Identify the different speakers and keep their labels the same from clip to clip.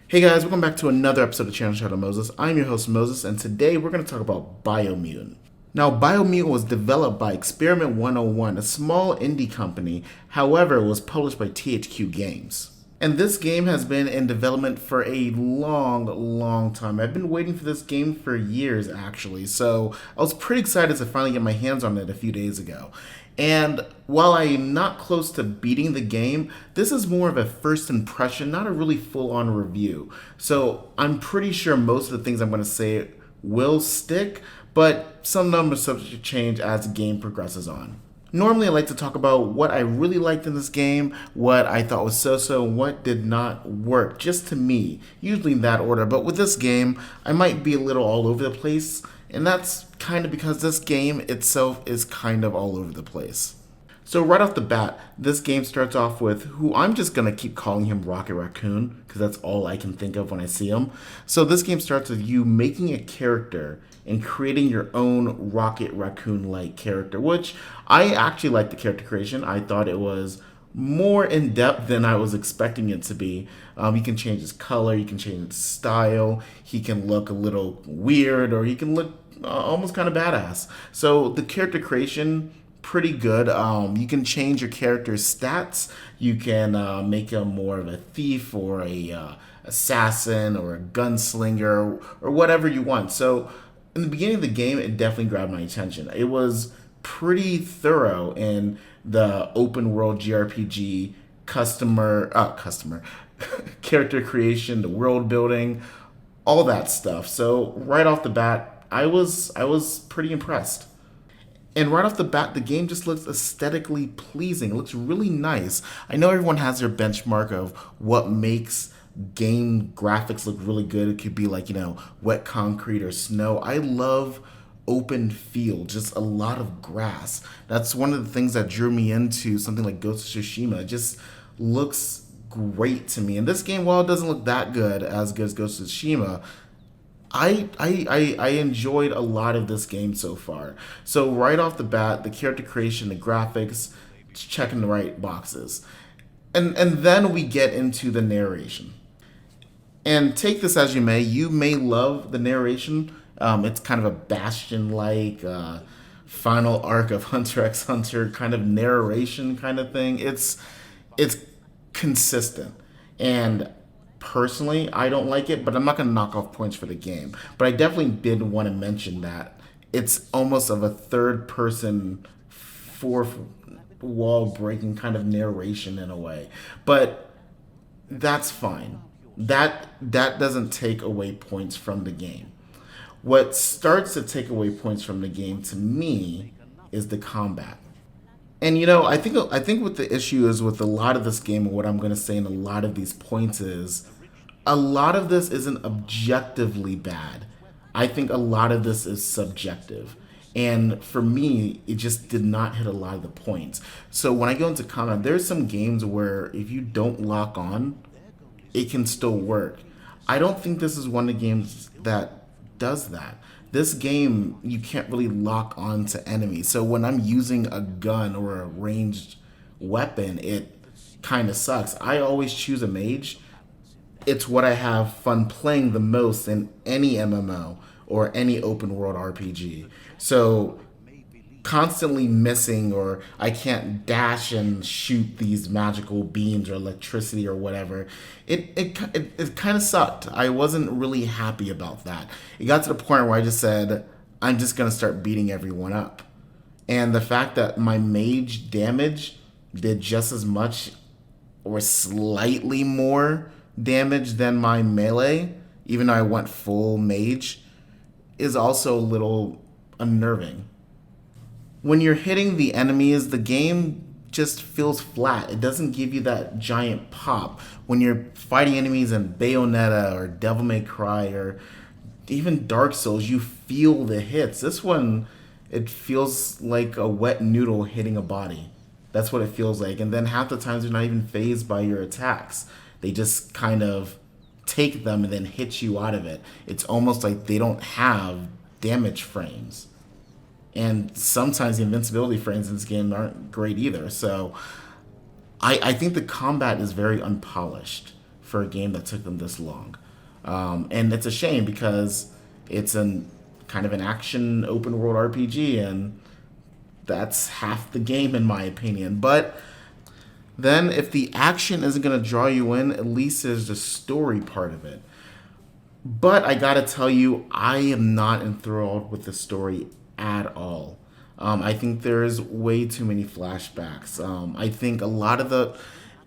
Speaker 1: Hey guys, welcome back to another episode of Channel Shadow Moses. I'm your host Moses, and today we're going to talk about Biomutant. Now, Biomutant was developed by Experiment 101, a small indie company. However, it was published by THQ Games. And this game has been in development for a long time. I've been waiting for this game for years, actually. So I was pretty excited to finally get my hands on it a few days ago. And while I am not close to beating the game, this is more of a first impression, not a really full on review. So I'm pretty sure most of the things I'm going to say will stick, but some numbers subject to change as the game progresses on. Normally, I like to talk about what I really liked in this game, what I thought was so-so, and what did not work, just to me, usually in that order. But with this game, I might be a little all over the place, and that's kind of because this game itself is kind of all over the place. So right off the bat, this game starts off with who I'm just going to keep calling him Rocket Raccoon because that's all I can think of when I see him. So this game starts with you making a character and creating your own Rocket Raccoon-like character, which I actually like the character creation. I thought it was more in depth than I was expecting it to be. You can change his color, you can change his style, he can look a little weird, or he can look almost kind of badass. So the character creation pretty good. You can change your character's stats. You can make him more of a thief or a assassin or a gunslinger or whatever you want. So in the beginning of the game, it definitely grabbed my attention. It was pretty thorough in the open world JRPG customer character creation, the world building, all that stuff. So right off the bat, I was pretty impressed. And right off the bat, the game just looks aesthetically pleasing. It looks really nice. I know everyone has their benchmark of what makes game graphics look really good. It could be like, wet concrete or snow. I love open field, just a lot of grass. That's one of the things that drew me into something like Ghost of Tsushima. It just looks great to me. And this game, while it doesn't look that good as Ghost of Tsushima, I enjoyed a lot of this game so far. So right off the bat, the character creation, the graphics, checking the right boxes. And then we get into the narration. And take this as you may love the narration. It's kind of a Bastion like final arc of Hunter x Hunter kind of narration kind of thing. It's consistent. And personally, I don't like it, but I'm not going to knock off points for the game. But I definitely did want to mention that it's almost of a third person, fourth wall breaking kind of narration in a way. But that's fine. That doesn't take away points from the game. What starts to take away points from the game to me is the combat. And I think what the issue is with a lot of this game, and what I'm going to say in a lot of these points is, a lot of this isn't objectively bad. I think a lot of this is subjective. And for me, it just did not hit a lot of the points. So when I go into combat, there's some games where if you don't lock on, it can still work. I don't think this is one of the games that does that. This game, you can't really lock on to enemies. So when I'm using a gun or a ranged weapon, it kind of sucks. I always choose a mage. It's what I have fun playing the most in any MMO or any open world RPG. So constantly missing, or I can't dash and shoot these magical beams or electricity or whatever. It kind of sucked. I wasn't really happy about that. It got to the point where I just said, I'm just gonna start beating everyone up. And the fact that my mage damage did just as much or slightly more damage than my melee, even though I went full mage, is also a little unnerving. When you're hitting the enemies, the game just feels flat. It doesn't give you that giant pop. When you're fighting enemies in Bayonetta or Devil May Cry or even Dark Souls, you feel the hits. This one, it feels like a wet noodle hitting a body. That's what it feels like. And then half the times you're not even phased by your attacks. They just kind of take them and then hit you out of it. It's almost like they don't have damage frames. And sometimes the invincibility frames in this game aren't great either. So I think the combat is very unpolished for a game that took them this long. And it's a shame because it's an kind of an action open world RPG, and that's half the game in my opinion. But then if the action isn't going to draw you in, at least there's the story part of it. But I gotta tell you, I am not enthralled with the story at all. I think there's way too many flashbacks. I think a lot of the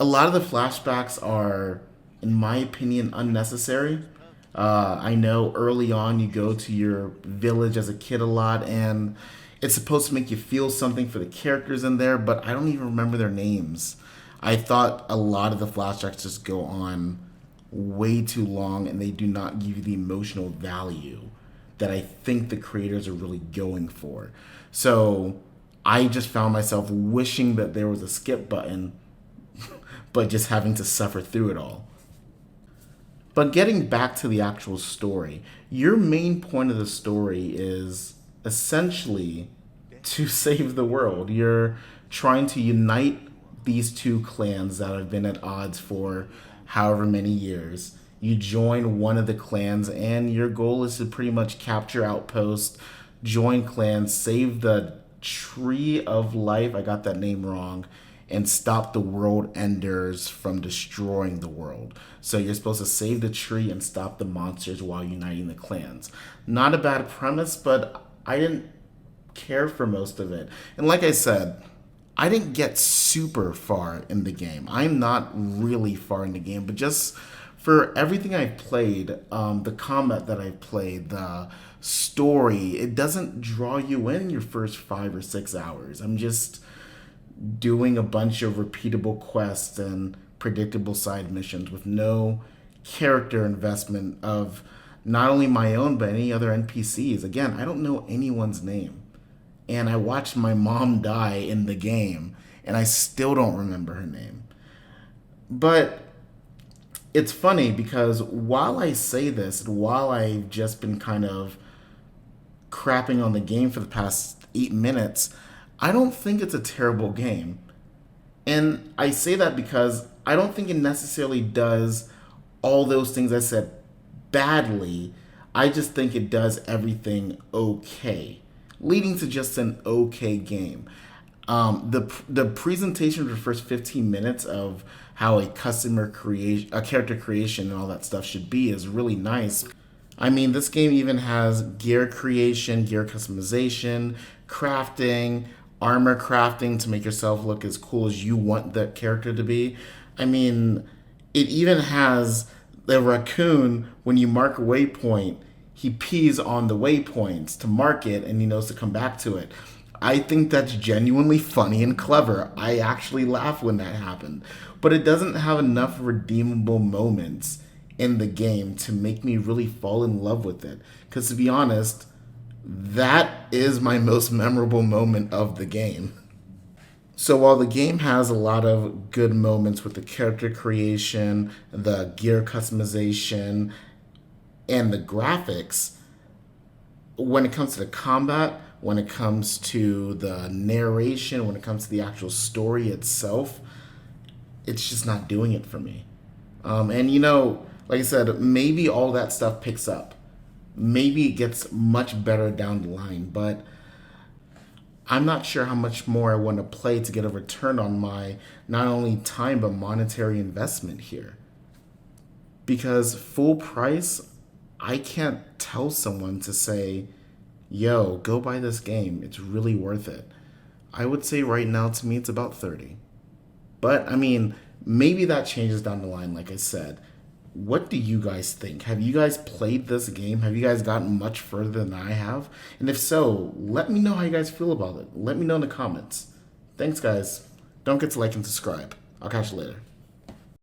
Speaker 1: flashbacks are, in my opinion, unnecessary. I know early on you go to your village as a kid a lot, and it's supposed to make you feel something for the characters in there, but I don't even remember their names. I thought a lot of the flashbacks just go on way too long and they do not give you the emotional value that I think the creators are really going for. So I just found myself wishing that there was a skip button, but just having to suffer through it all. But getting back to the actual story, your main point of the story is essentially to save the world. You're trying to unite these two clans that have been at odds for however many years. You join one of the clans, and your goal is to pretty much capture outposts, join clans, save the Tree of Life. I got that name wrong. And stop the world enders from destroying the world. So you're supposed to save the tree and stop the monsters while uniting the clans. Not a bad premise, but I didn't care for most of it. And like I said, I didn't get super far in the game. I'm not really far in the game, but just for everything I've played, the combat that I've played, the story, it doesn't draw you in your first 5 or 6 hours. I'm just doing a bunch of repeatable quests and predictable side missions with no character investment of not only my own but any other NPCs. Again, I don't know anyone's name. And I watched my mom die in the game and I still don't remember her name. But it's funny because while I say this, and while I've just been kind of crapping on the game for the past 8 minutes, I don't think it's a terrible game. And I say that because I don't think it necessarily does all those things I said badly. I just think it does everything okay, leading to just an okay game. The presentation for the first 15 minutes of how a character creation, and all that stuff should be is really nice. I mean, this game even has gear creation, gear customization, crafting, armor crafting to make yourself look as cool as you want that character to be. I mean, it even has the raccoon, when you mark a waypoint, he pees on the waypoints to mark it and he knows to come back to it. I think that's genuinely funny and clever. I actually laugh when that happened. But it doesn't have enough redeemable moments in the game to make me really fall in love with it. Because to be honest, that is my most memorable moment of the game. So while the game has a lot of good moments with the character creation, the gear customization, and the graphics, when it comes to the combat, when it comes to the narration, when it comes to the actual story itself, it's just not doing it for me. And like I said, maybe all that stuff picks up. Maybe it gets much better down the line, but I'm not sure how much more I want to play to get a return on my not only time but monetary investment here. Because full price, I can't tell someone to say, yo, go buy this game. It's really worth it. I would say right now to me it's about 30. But I mean, maybe that changes down the line, like I said. What do you guys think? Have you guys played this game? Have you guys gotten much further than I have? And if so, let me know how you guys feel about it. Let me know in the comments. Thanks, guys. Don't forget to like and subscribe. I'll catch you later.